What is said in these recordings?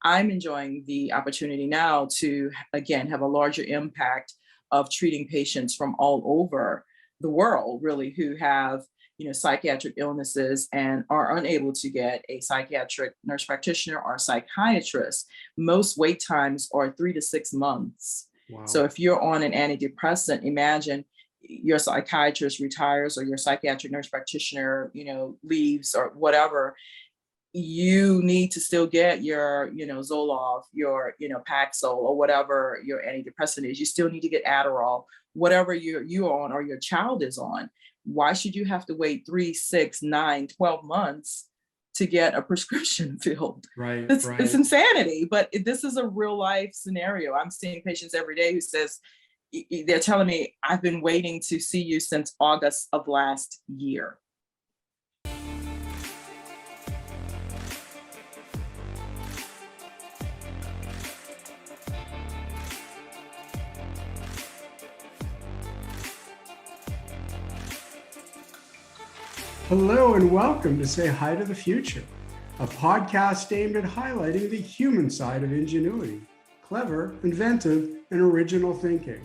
I'm enjoying the opportunity now to, again, have a larger impact of treating patients from all over the world, really, who have, psychiatric illnesses and are unable to get a psychiatric nurse practitioner or a psychiatrist. Most wait times are 3 to 6 months. So Wow. if you're on an antidepressant, imagine your psychiatrist retires or your psychiatric nurse practitioner, leaves or whatever. You need to still get your, Zoloft, your, Paxil or whatever your antidepressant is. You still need to get Adderall, whatever you're on or your child is on. Why should you have to wait 3, 6, 9, 12 months to get a prescription filled? Right, It's right. insanity, but this is a real life scenario. I'm seeing patients every day who says, they're telling me, I've been waiting to see you since August of last year. Hello and welcome to Say Hi to the Future, a podcast aimed at highlighting the human side of ingenuity, clever, inventive, and original thinking.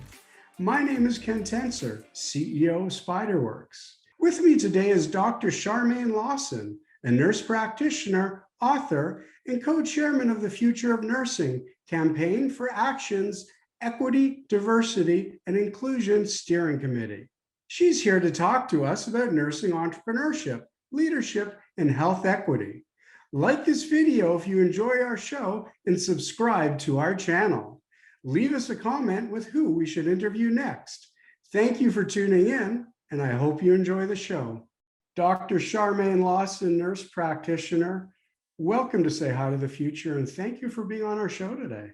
My name is Ken Tenser, CEO of SpyderWorks. With me today is Dr. Scharmaine Lawson, a nurse practitioner, author, and co-chairman of the Future of Nursing Campaign for Action's Equity, Diversity, and Inclusion Steering Committee. She's here to talk to us about nursing entrepreneurship, leadership, and health equity. Like this video if you enjoy our show and subscribe to our channel. Leave us a comment with who we should interview next. Thank you for tuning in, and I hope you enjoy the show. Dr. Scharmaine Lawson, nurse practitioner, welcome to Say Hi to the Future, and thank you for being on our show today.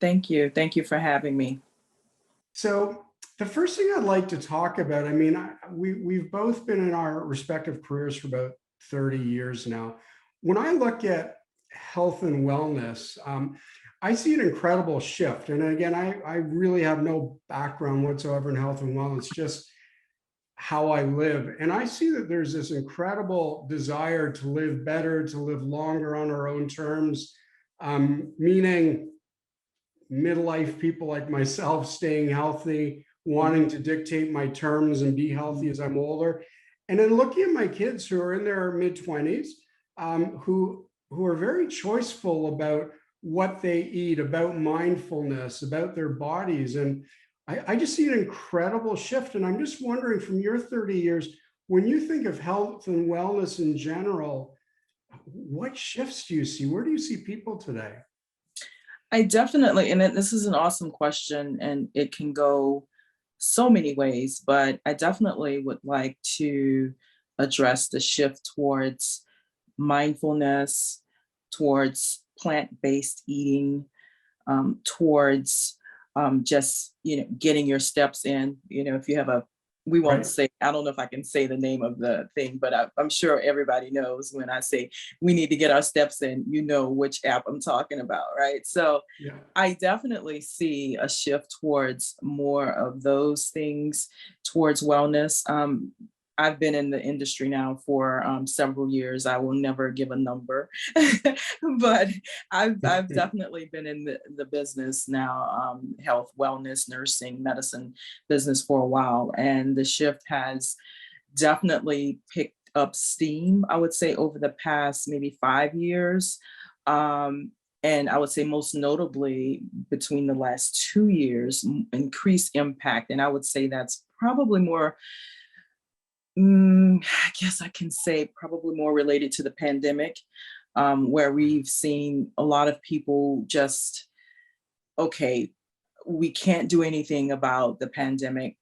Thank you. Thank you for having me. So, the first thing I'd like to talk about, we've both been in our respective careers for about 30 years now. When I look at health and wellness, I see an incredible shift. And again, I really have no background whatsoever in health and wellness, just how I live. And I see that there's this incredible desire to live better, to live longer on our own terms, meaning midlife people like myself staying healthy, wanting to dictate my terms and be healthy as I'm older. And then looking at my kids who are in their mid-20s, who are very choiceful about what they eat, about mindfulness, about their bodies. And I just see an incredible shift. And I'm just wondering, from your 30 years, when you think of health and wellness in general, what shifts do you see? Where do you see people today? I definitely, and this is an awesome question, and it can go so many ways, but I definitely would like to address the shift towards mindfulness, towards plant-based eating, towards just, getting your steps in. If you have we won't Right. say, I don't know if I can say the name of the thing, but I'm sure everybody knows when I say we need to get our steps in, which app I'm talking about, right? So Yeah. I definitely see a shift towards more of those things, towards wellness. I've been in the industry now for several years. I will never give a number, but I've definitely been in the business now, health, wellness, nursing, medicine business for a while. And the shift has definitely picked up steam, I would say, over the past maybe 5 years. And I would say most notably between the last 2 years, increased impact. And I would say that's probably more, I guess I can say probably more related to the pandemic, where we've seen a lot of people just, okay, we can't do anything about the pandemic,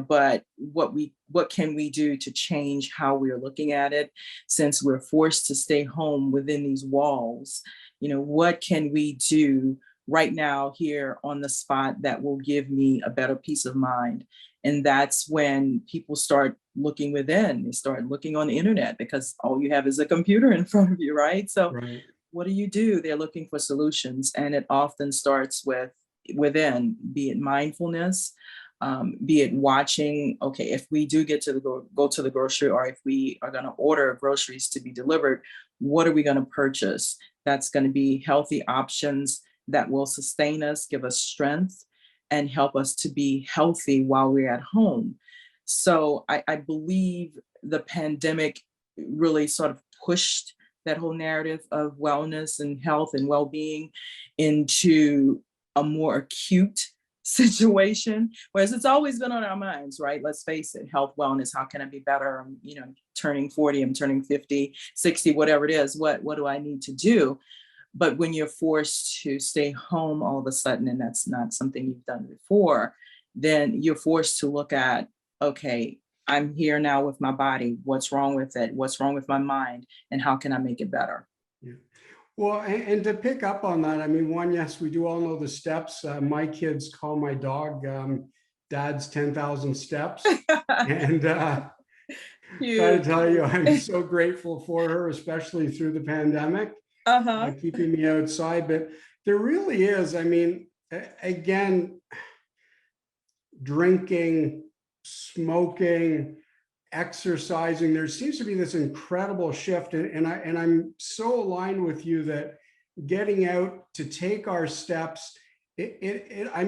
but what can we do to change how we're looking at it, since we're forced to stay home within these walls? What can we do right now here on the spot that will give me a better peace of mind? And that's when people start looking within. They start looking on the internet because all you have is a computer in front of you, right? So Right. what do? They're looking for solutions, and it often starts within, be it mindfulness, be it watching, okay, if we do get to go to the grocery, or if we are going to order groceries to be delivered, what are we going to purchase that's going to be healthy options that will sustain us, give us strength, and help us to be healthy while we're at home. So I believe the pandemic really sort of pushed that whole narrative of wellness and health and well-being into a more acute situation, whereas it's always been on our minds, right? Let's face it, health, wellness, how can I be better? I'm, turning 40, I'm turning 50, 60, whatever it is, what do I need to do? But when you're forced to stay home all of a sudden, and that's not something you've done before, then you're forced to look at, okay, I'm here now with my body. What's wrong with it? What's wrong with my mind? And how can I make it better? Yeah. Well, and to pick up on that, I mean, one, yes, we do all know the steps. My kids call my dog Dad's 10,000 steps. And got to tell you, I'm so grateful for her, especially through the pandemic, keeping me outside. But there really is, I mean, again, drinking, smoking, exercising, there seems to be this incredible shift. And I'm so aligned with you that getting out to take our steps, I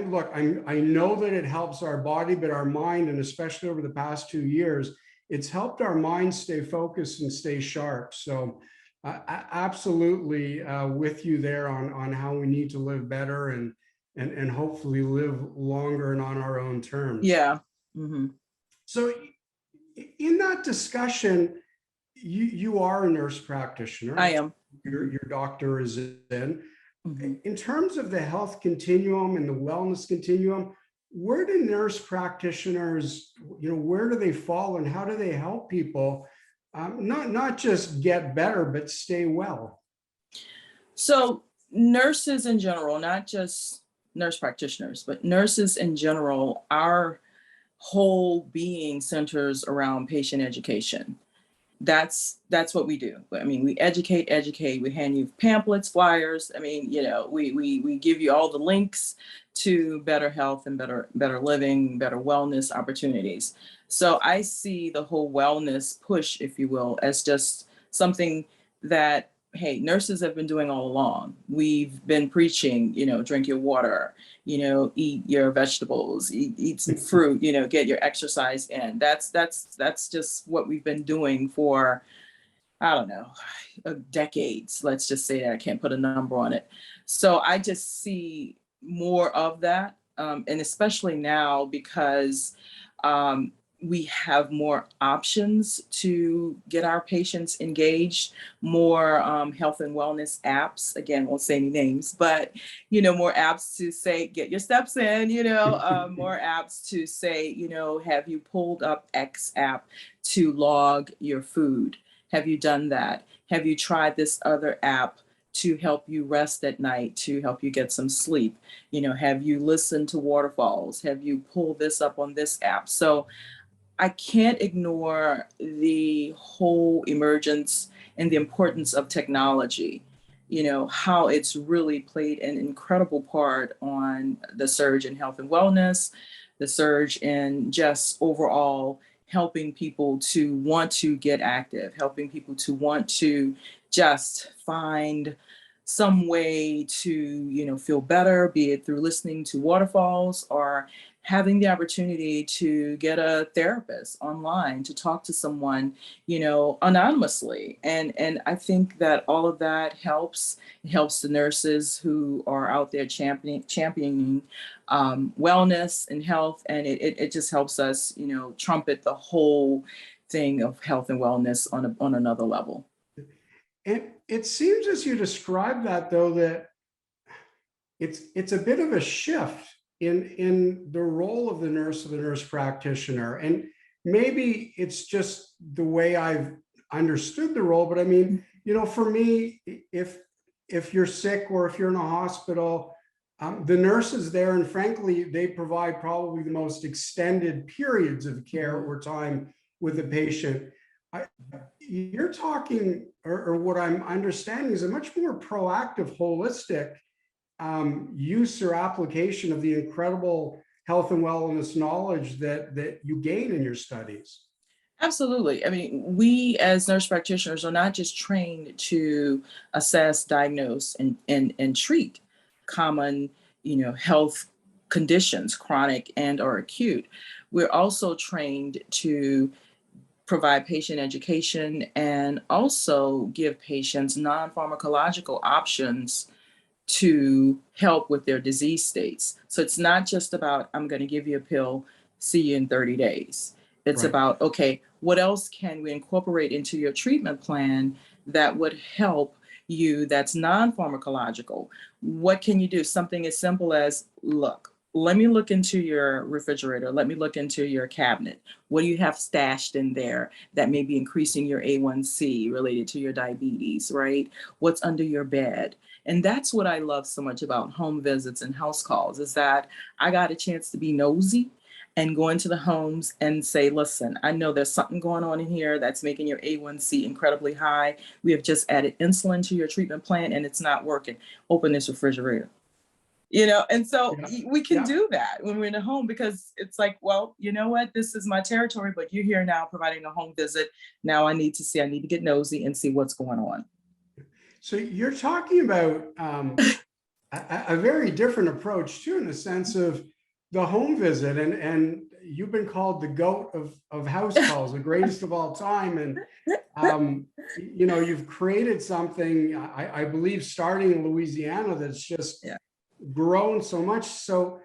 know that it helps our body, but our mind, and especially over the past 2 years, it's helped our mind stay focused and stay sharp. So absolutely with you there on how we need to live better and hopefully live longer and on our own terms. Yeah. Mm-hmm. So in that discussion, you are a nurse practitioner. I am. Your doctor is in. Mm-hmm. In terms of the health continuum and the wellness continuum, where do nurse practitioners, where do they fall and how do they help people not just get better, but stay well? So nurses in general, not just nurse practitioners, but nurses in general, our whole being centers around patient education. That's what we do. I mean, we educate, we hand you pamphlets, flyers. I mean, we give you all the links to better health and better living, better wellness opportunities. So I see the whole wellness push, if you will, as just something that, hey, nurses have been doing all along. We've been preaching, drink your water, eat your vegetables, eat some fruit, get your exercise in. That's just what we've been doing for, I don't know, decades. Let's just say that. I can't put a number on it. So I just see more of that. And especially now because we have more options to get our patients engaged, more health and wellness apps. Again, won't say any names, but more apps to say, get your steps in, more apps to say, have you pulled up X app to log your food? Have you done that? Have you tried this other app to help you rest at night, to help you get some sleep? Have you listened to waterfalls? Have you pulled this up on this app? So I can't ignore the whole emergence and the importance of technology, how it's really played an incredible part on the surge in health and wellness, the surge in just overall helping people to want to get active, helping people to want to just find some way to, feel better, be it through listening to waterfalls or having the opportunity to get a therapist online, to talk to someone, anonymously. And I think that all of that helps. It helps the nurses who are out there championing wellness and health. And it just helps us, trumpet the whole thing of health and wellness on another level. And it seems as you describe that, though, that it's a bit of a shift in the role of the nurse practitioner. And maybe it's just the way I've understood the role, but I mean, for me, if you're sick or if you're in a hospital, the nurse is there, and frankly, they provide probably the most extended periods of care or time with the patient. You're talking, or what I'm understanding is a much more proactive, holistic use or application of the incredible health and wellness knowledge that you gain in your studies. Absolutely. I mean, we as nurse practitioners are not just trained to assess, diagnose, and treat common, health conditions, chronic and or acute. We're also trained to provide patient education and also give patients non-pharmacological options to help with their disease states. So it's not just about, I'm going to give you a pill, see you in 30 days. It's Right. about, okay, what else can we incorporate into your treatment plan that would help you that's non pharmacological? What can you do? Something as simple as, look, let me look into your refrigerator. Let me look into your cabinet. What do you have stashed in there that may be increasing your A1C related to your diabetes, right? What's under your bed? And that's what I love so much about home visits and house calls is that I got a chance to be nosy and go into the homes and say, listen, I know there's something going on in here that's making your A1C incredibly high. We have just added insulin to your treatment plan and it's not working. Open this refrigerator. And so Yeah. we can Yeah. do that when we're in a home because it's like, well, you know what? This is my territory, but you're here now providing a home visit. Now I need to get nosy and see what's going on. So you're talking about a very different approach too, in the sense of the home visit, and you've been called the goat of house calls, the greatest of all time, and you've created something, I believe, starting in Louisiana, that's just Yeah. grown so much. So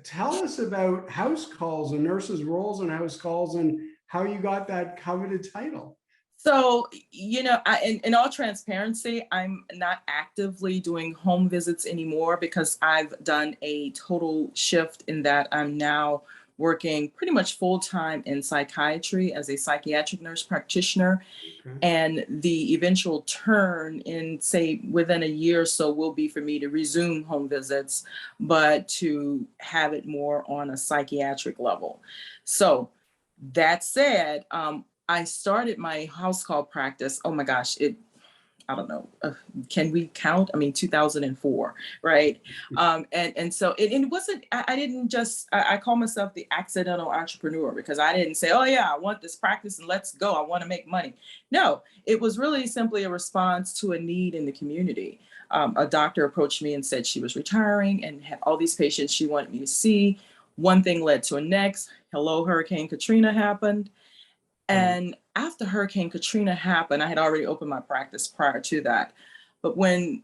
tell us about house calls and nurses' roles in house calls and how you got that coveted title. So, in all transparency, I'm not actively doing home visits anymore because I've done a total shift in that I'm now working pretty much full time in psychiatry as a psychiatric nurse practitioner. Okay. And the eventual turn in, say, within a year or so will be for me to resume home visits, but to have it more on a psychiatric level. So, that said, I started my house call practice. Oh my gosh, I don't know. Can we count? I mean, 2004, right? And so it wasn't. I didn't just. I call myself the accidental entrepreneur because I didn't say, oh yeah, I want this practice and let's go. I want to make money. No, it was really simply a response to a need in the community. A doctor approached me and said she was retiring and had all these patients she wanted me to see. One thing led to a next. Hello, Hurricane Katrina happened. Right. And after Hurricane Katrina happened, I had already opened my practice prior to that. But when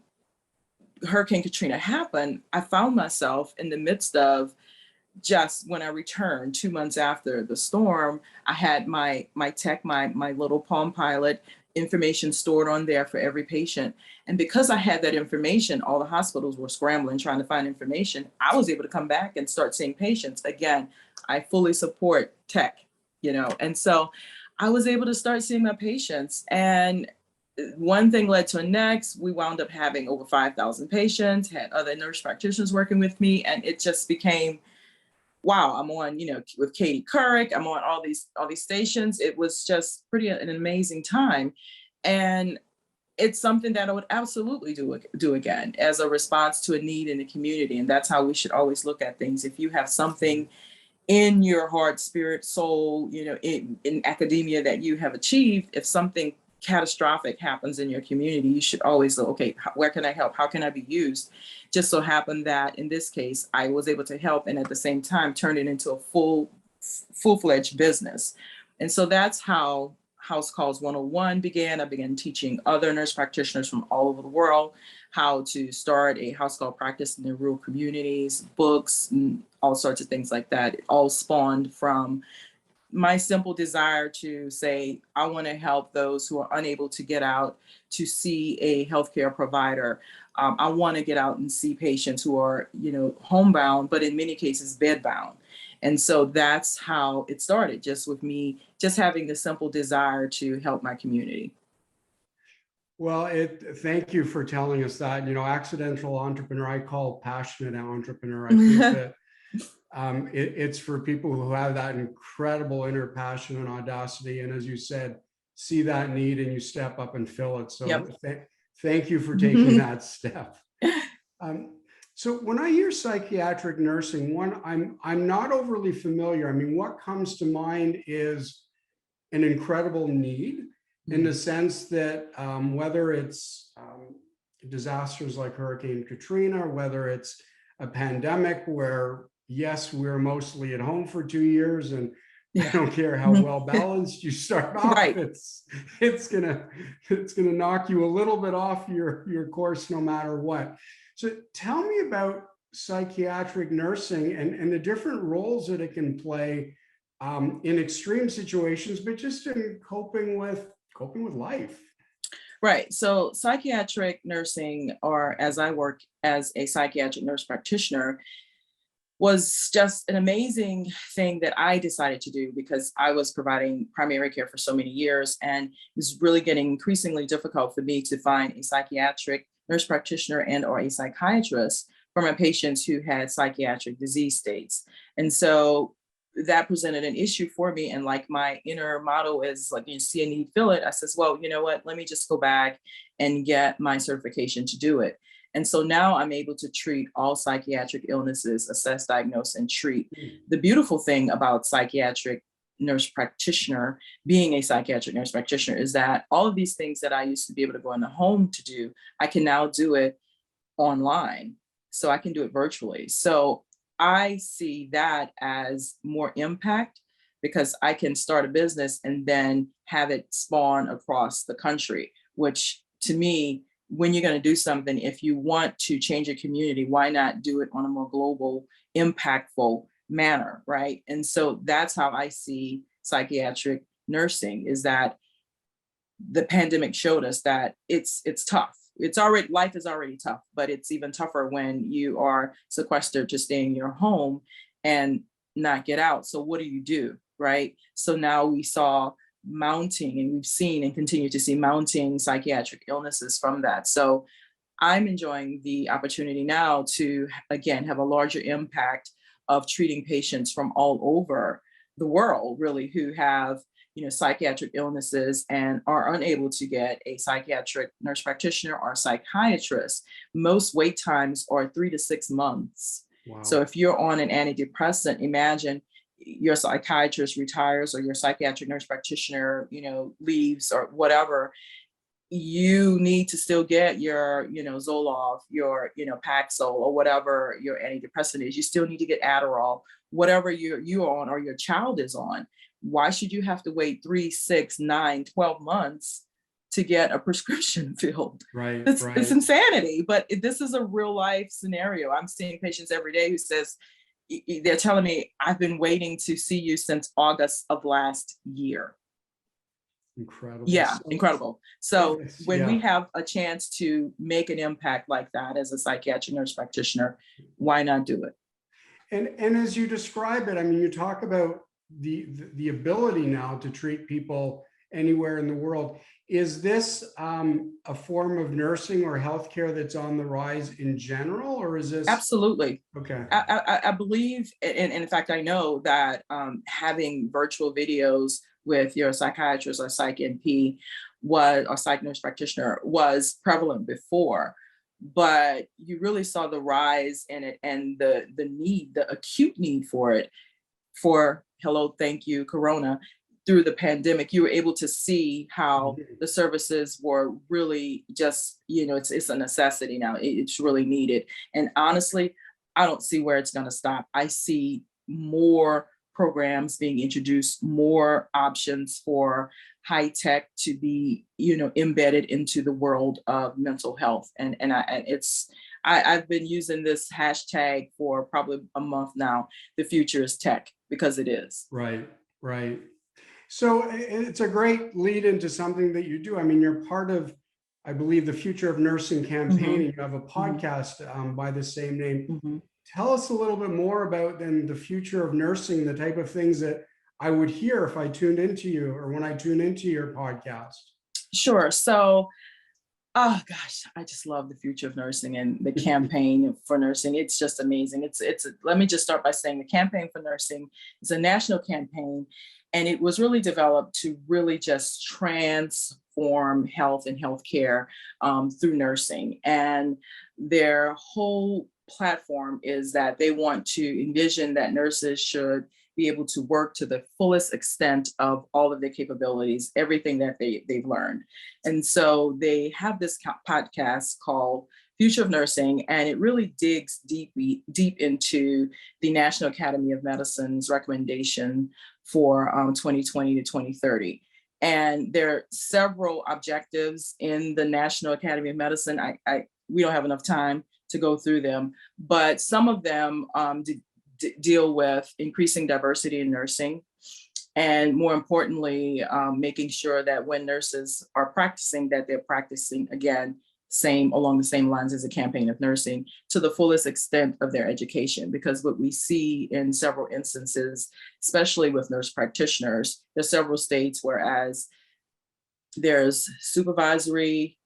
Hurricane Katrina happened, I found myself in the midst of, just when I returned 2 months after the storm, I had my tech, my little Palm Pilot information stored on there for every patient. And because I had that information, all the hospitals were scrambling trying to find information. I was able to come back and start seeing patients. Again, I fully support tech, and so I was able to start seeing my patients. And one thing led to the next. We wound up having over 5,000 patients, had other nurse practitioners working with me, and it just became, wow, I'm on, with Katie Couric, I'm on all these stations. It was just pretty an amazing time. And it's something that I would absolutely do again as a response to a need in the community. And that's how we should always look at things. If you have something in your heart, spirit, soul, in academia that you have achieved, if something catastrophic happens in your community, you should always look, okay, where can I help? How can I be used? Just so happened that in this case, I was able to help and at the same time turn it into a full-fledged business. And so that's how House Calls 101 began. I began teaching other nurse practitioners from all over the world how to start a house call practice in their rural communities, books, and all sorts of things like that. It all spawned from my simple desire to say, I want to help those who are unable to get out to see a healthcare provider. I want to get out and see patients who are, homebound, but in many cases bedbound. And so that's how it started, just with me, just having the simple desire to help my community. Well, thank you for telling us that. Accidental entrepreneur, I call passionate entrepreneur. I think that it's for people who have that incredible inner passion and audacity. And as you said, see that need and you step up and fill it. So Yep. thank you for taking that step. So when I hear psychiatric nursing, I'm not overly familiar. I mean, what comes to mind is an incredible need in the Mhm. sense that whether it's disasters like Hurricane Katrina, whether it's a pandemic where, yes, we're mostly at home for 2 years, and I Yeah. don't care how Mhm. well balanced you start off, Right. it's gonna knock you a little bit off your course no matter what. So tell me about psychiatric nursing and the different roles that it can play in extreme situations, but just in coping with life. Right. So psychiatric nursing, or as I work as a psychiatric nurse practitioner, was just an amazing thing that I decided to do because I was providing primary care for so many years, and it was really getting increasingly difficult for me to find a psychiatric nurse practitioner and or a psychiatrist for my patients who had psychiatric disease states. And so that presented an issue for me. And like my inner motto is like, you see a need, fill it. I says, well, you know what, let me just go back and get my certification to do it. And so now I'm able to treat all psychiatric illnesses, assess, diagnose, and treat. The beautiful thing about being a psychiatric nurse practitioner, is that all of these things that I used to be able to go in the home to do, I can now do it online. So I can do it virtually. So I see that as more impact because I can start a business and then have it spawn across the country, which to me, when you're going to do something, if you want to change a community, why not do it on a more global, impactful manner, right? And so that's how I see psychiatric nursing, is that the pandemic showed us that it's tough. It's already, life is already tough, but it's even tougher when you are sequestered to stay in your home and not get out. So what do? Right? So now we saw mounting, and we've seen and continue to see mounting psychiatric illnesses from that. So I'm enjoying the opportunity now to again have a larger impact of treating patients from all over the world, really, who have, psychiatric illnesses and are unable to get a psychiatric nurse practitioner or psychiatrist. Most wait times are 3 to 6 months. So Wow. if you're on an antidepressant, imagine your psychiatrist retires or your psychiatric nurse practitioner, leaves or whatever. You need to still get your, Zoloft, your, Paxil, or whatever your antidepressant is. You still need to get Adderall, whatever you're on or your child is on. Why should you have to wait 3, 6, 9, 12 months to get a prescription filled? Right, It's right. insanity, but this is a real life scenario. I'm seeing patients every day who says, they're telling me, I've been waiting to see you since August of last year. Incredible. Yeah, So, incredible. So when we yeah. have a chance to make an impact like that as a psychiatric nurse practitioner, why not do it? And as you describe it, I mean, you talk about the ability now to treat people anywhere in the world. Is this a form of nursing or healthcare that's on the rise in general, or is this Absolutely. okay? I believe, and in fact, I know that having virtual videos with your psychiatrist or psych NP or psych nurse practitioner was prevalent before, but you really saw the rise in it and the need, the acute need for it, for hello, thank you, Corona. Through the pandemic, you were able to see how Mhm. the services were really just, it's a necessity now. It's really needed. And honestly, I don't see where it's going to stop. I see more programs being introduced, more options for high tech to be, embedded into the world of mental health. I've been using this hashtag for probably a month now. The future is tech, because it is. Right, right. So it's a great lead into something that you do. I mean, you're part of, I believe, the Future of Nursing campaign, Hmm. and you have a Hmm. podcast by the same name. Hmm. Tell us a little bit more about then the future of nursing, the type of things that I would hear if I tuned into you or when I tune into your podcast. Sure. So, oh gosh, I just love the future of nursing and the campaign for nursing. It's just amazing. Let me just start by saying the campaign for nursing is a national campaign, and it was really developed to really just transform health and healthcare through nursing. And their whole platform is that they want to envision that nurses should be able to work to the fullest extent of all of their capabilities, everything that they've learned. And so they have this podcast called Future of Nursing, and it really digs deep into the National Academy of Medicine's recommendation for 2020 to 2030. And there are several objectives in the National Academy of Medicine. We don't have enough time to go through them, but some of them deal with increasing diversity in nursing, and more importantly, making sure that when nurses are practicing, that they're practicing again along the same lines as a campaign of nursing to the fullest extent of their education. Because what we see in several instances, especially with nurse practitioners, there's several states whereas there's supervisory,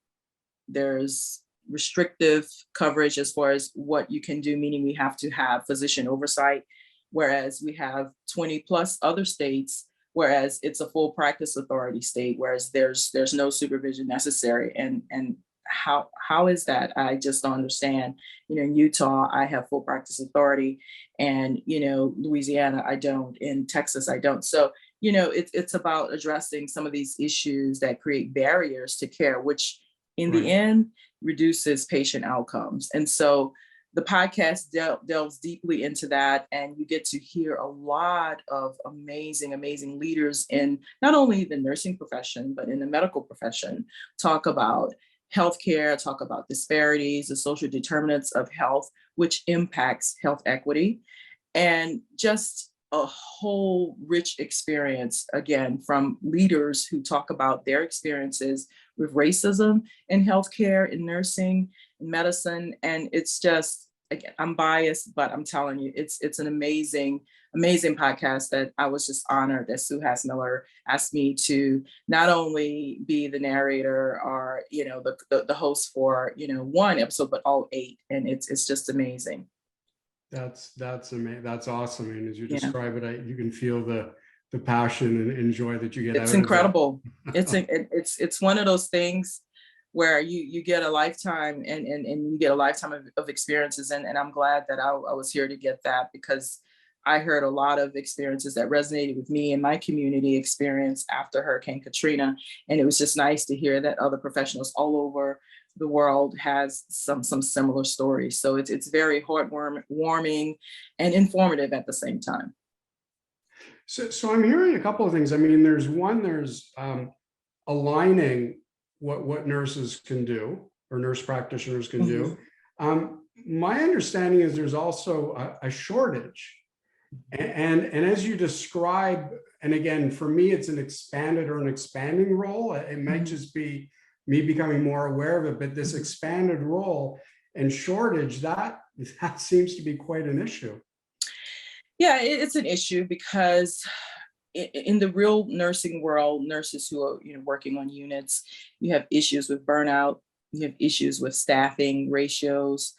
there's restrictive coverage as far as what you can do, meaning we have to have physician oversight, whereas we have 20 plus other states, whereas it's a full practice authority state, whereas there's no supervision necessary. And how is that? I just don't understand. In Utah, I have full practice authority, and Louisiana, I don't. In Texas, I don't. So it's about addressing some of these issues that create barriers to care, which in the end reduces patient outcomes. And so the podcast delves deeply into that, and you get to hear a lot of amazing leaders in not only the nursing profession, but in the medical profession, talk about healthcare, talk about disparities, the social determinants of health, which impacts health equity, and just a whole rich experience, again, from leaders who talk about their experiences with racism in healthcare, in nursing, in medicine. And it's just, again, I'm biased, but I'm telling you, it's an amazing podcast that I was just honored that Sue Hass-Miller asked me to not only be the narrator or, the host for, one episode, but all 8. And it's just amazing. That's amazing. That's awesome. And as you describe it, you can feel the passion and joy that you get. It's incredible. It's one of those things where you get a lifetime and you get a lifetime of experiences. And I'm glad that I was here to get that, because I heard a lot of experiences that resonated with me and my community experience after Hurricane Katrina. And it was just nice to hear that other professionals all over the world has some similar stories. So it's very heartwarming and informative at the same time. So I'm hearing a couple of things. I mean, there's aligning what nurses can do, or nurse practitioners can do. My understanding is there's also a shortage. And as you describe, and again, for me, it's an expanded or an expanding role. It might just be me becoming more aware of it, but this expanded role and shortage, that seems to be quite an issue. Yeah, it's an issue because in the real nursing world, nurses who are working on units, you have issues with burnout, you have issues with staffing ratios.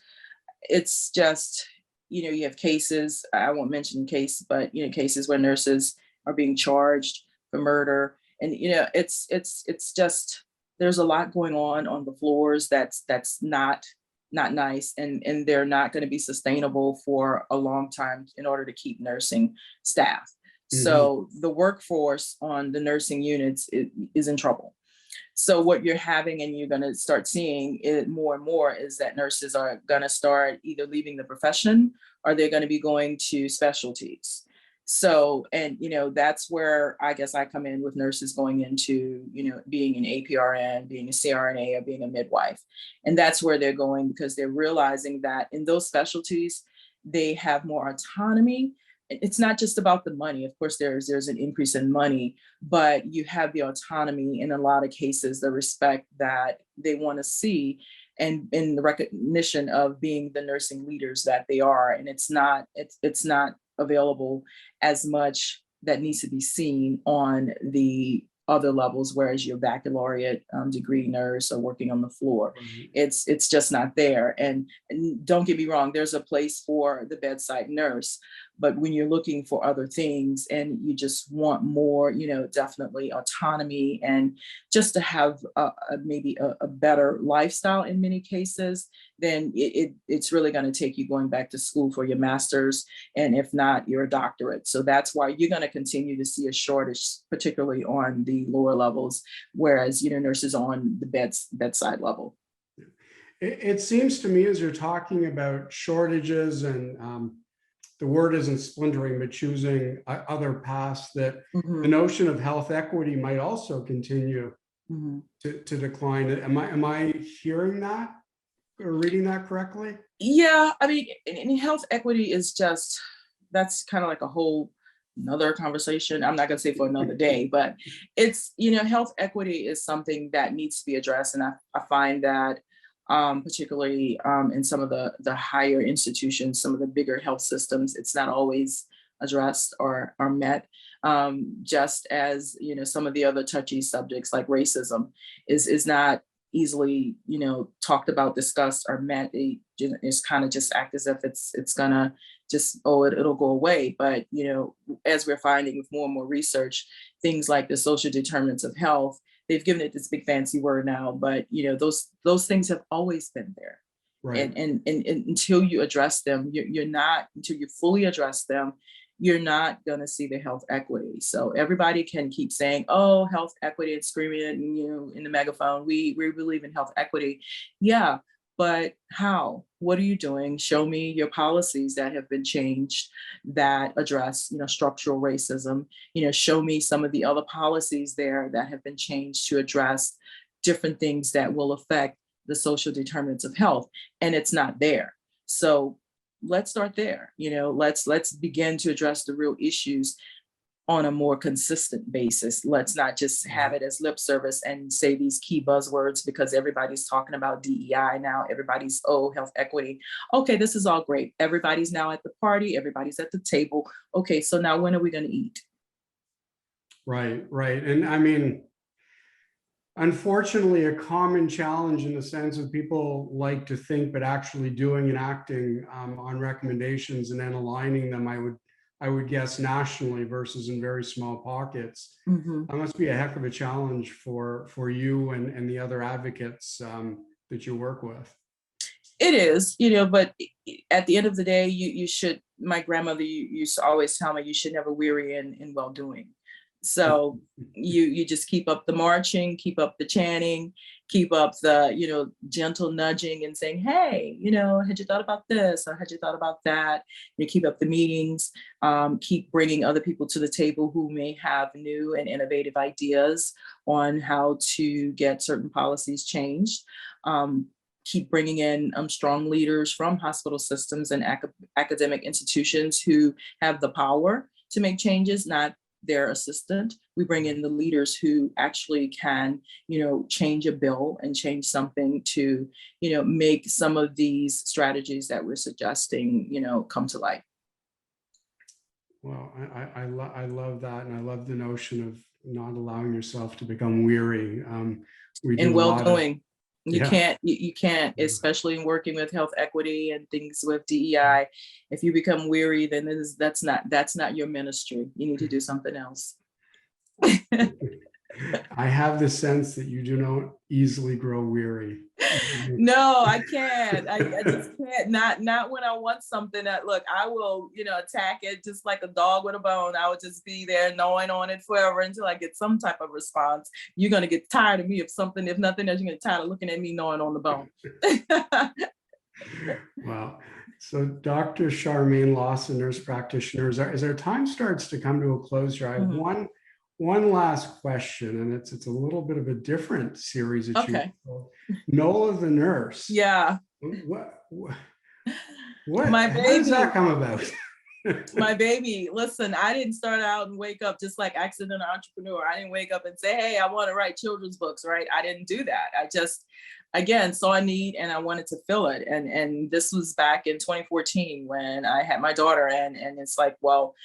It's just, you have cases, I won't mention case, but cases where nurses are being charged for murder. And it's just, there's a lot going on the floors that's not nice, and they're not going to be sustainable for a long time in order to keep nursing staff. So the workforce on the nursing units is in trouble. So what you're having, and you're going to start seeing it more and more, is that nurses are going to start either leaving the profession or they're going to be going to specialties. So, and, that's where I guess I come in with nurses going into, being an APRN, being a CRNA, or being a midwife. And that's where they're going, because they're realizing that in those specialties, they have more autonomy. It's not just about the money. Of course, there's an increase in money, but you have the autonomy in a lot of cases, the respect that they want to see, and in the recognition of being the nursing leaders that they are. And it's not available as much that needs to be seen on the other levels, whereas your baccalaureate degree nurse or working on the floor, it's just not there. And don't get me wrong, there's a place for the bedside nurse, But when you're looking for other things and you just want more, definitely autonomy and just to have maybe a better lifestyle in many cases, then it's really going to take you going back to school for your master's, and if not, your doctorate. So that's why you're going to continue to see a shortage, particularly on the lower levels, whereas nurses on the bedside level. It seems to me, as you're talking about shortages and the word isn't splintering, but choosing other paths, that the notion of health equity might also continue to decline. Am I hearing that or reading that correctly? Yeah, I mean, and health equity is just, that's kind of like a whole another conversation. I'm not going to say for another day, but it's, health equity is something that needs to be addressed. And I find that particularly in some of the higher institutions, some of the bigger health systems, it's not always addressed or met. Just as, some of the other touchy subjects like racism is not easily, talked about, discussed, or met. It's kind of just act as if it's gonna just, it'll go away. But, as we're finding with more and more research, things like the social determinants of health, they've given it this big fancy word now, but those things have always been there. Right. And until you address them, you're not, until you fully address them, you're not going to see the health equity. So everybody can keep saying, oh, health equity, and screaming it, in the megaphone, we believe in health equity. Yeah, but how? What are you doing? Show me your policies that have been changed that address, structural racism. Show me some of the other policies there that have been changed to address different things that will affect the social determinants of health. And it's not there. So let's start there. Let's begin to address the real issues on a more consistent basis. Let's not just have it as lip service and say these key buzzwords because everybody's talking about DEI now. Everybody's, health equity. Okay, this is all great. Everybody's now at the party. Everybody's at the table. Okay, so now when are we going to eat? Right. And I mean, unfortunately, a common challenge in the sense of people like to think, but actually doing and acting on recommendations and then aligning them, I would guess nationally versus in very small pockets. That must be a heck of a challenge for you and the other advocates that you work with. It is, but at the end of the day, you should, my grandmother used to always tell me, you should never weary in well-doing. So you just keep up the marching, keep up the chanting, keep up the, gentle nudging and saying, hey, had you thought about this? Or had you thought about that? You keep up the meetings, keep bringing other people to the table who may have new and innovative ideas on how to get certain policies changed. Keep bringing in strong leaders from hospital systems and academic institutions who have the power to make changes, not their assistant. We bring in the leaders who actually can, change a bill and change something to, make some of these strategies that we're suggesting, come to light. Well, I love that. And I love the notion of not allowing yourself to become weary. And well-doing. You can't, especially in working with health equity and things with DEI. If you become weary, then that's not your ministry. You need to do something else. I have the sense that you do not easily grow weary. No, I can't. I just can't. Not when I want something that, look, I will, attack it just like a dog with a bone. I would just be there gnawing on it forever until I get some type of response. You're going to get tired of me if nothing else, you're going to get tired of looking at me gnawing on the bone. Wow. So Dr. Scharmaine Lawson, nurse practitioner, as our time starts to come to a close here, I have one last question, and it's a little bit of a different series that you Nola the Nurse. Yeah. What my baby, how does that come about? My baby, listen, I didn't start out and wake up just like Accidental Entrepreneur. I didn't wake up and say, hey, I want to write children's books, right? I didn't do that. I just, again, saw a need and I wanted to fill it. And this was back in 2014 when I had my daughter, and it's like, well,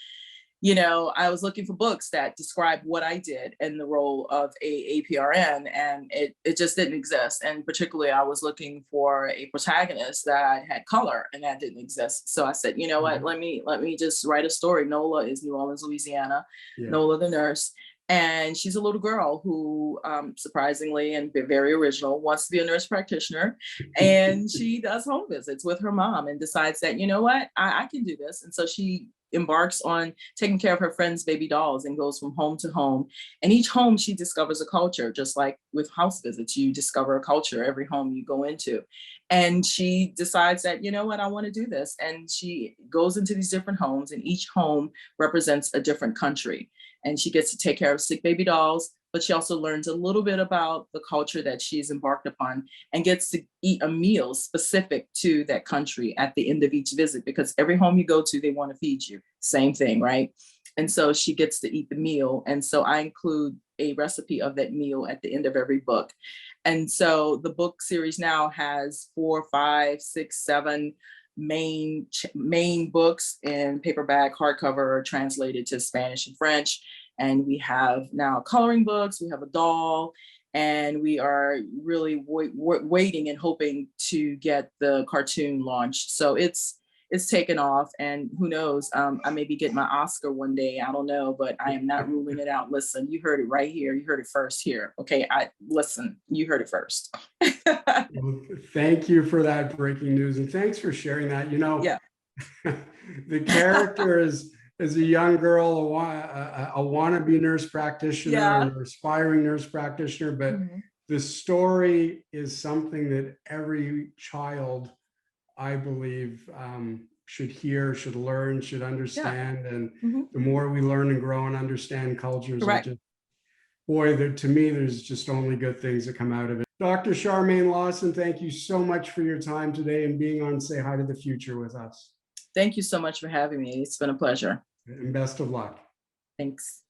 you know, I was looking for books that describe what I did in the role of a APRN, and it just didn't exist. And particularly, I was looking for a protagonist that had color, and that didn't exist. So I said, you know what, let me just write a story. Nola is New Orleans, Louisiana, Yeah. Nola the Nurse. And she's a little girl who, surprisingly and very original, wants to be a nurse practitioner. And she does home visits with her mom and decides that, you know what, I can do this. And so she embarks on taking care of her friends' baby dolls and goes from home to home. And each home she discovers a culture, just like with house visits, you discover a culture every home you go into. And she decides that, you know what, I want to do this. And she goes into these different homes, and each home represents a different country. And she gets to take care of sick baby dolls, but she also learns a little bit about the culture that she's embarked upon, and gets to eat a meal specific to that country at the end of each visit, because every home you go to, they want to feed you. Same thing, right? And so she gets to eat the meal. And so I include a recipe of that meal at the end of every book. And so the book series now has 4, 5, 6, 7 main books in paperback, hardcover, translated to Spanish and French. And we have now coloring books, we have a doll, and we are really waiting and hoping to get the cartoon launched. So it's taken off, and who knows, I maybe get my Oscar one day, I don't know, but I am not ruling it out. Listen, you heard it right here. You heard it first here. Okay, listen, you heard it first. Well, thank you for that breaking news, and thanks for sharing that. You know, yeah. The character is a young girl, a wannabe nurse practitioner, Yeah. or aspiring nurse practitioner, but the story is something that every child, I believe, should hear, should learn, should understand. And the more we learn and grow and understand cultures, boy, to me, there's just only good things that come out of it. Dr. Scharmaine Lawson, thank you so much for your time today and being on Say Hi to the Future with us. Thank you so much for having me. It's been a pleasure. And best of luck. Thanks.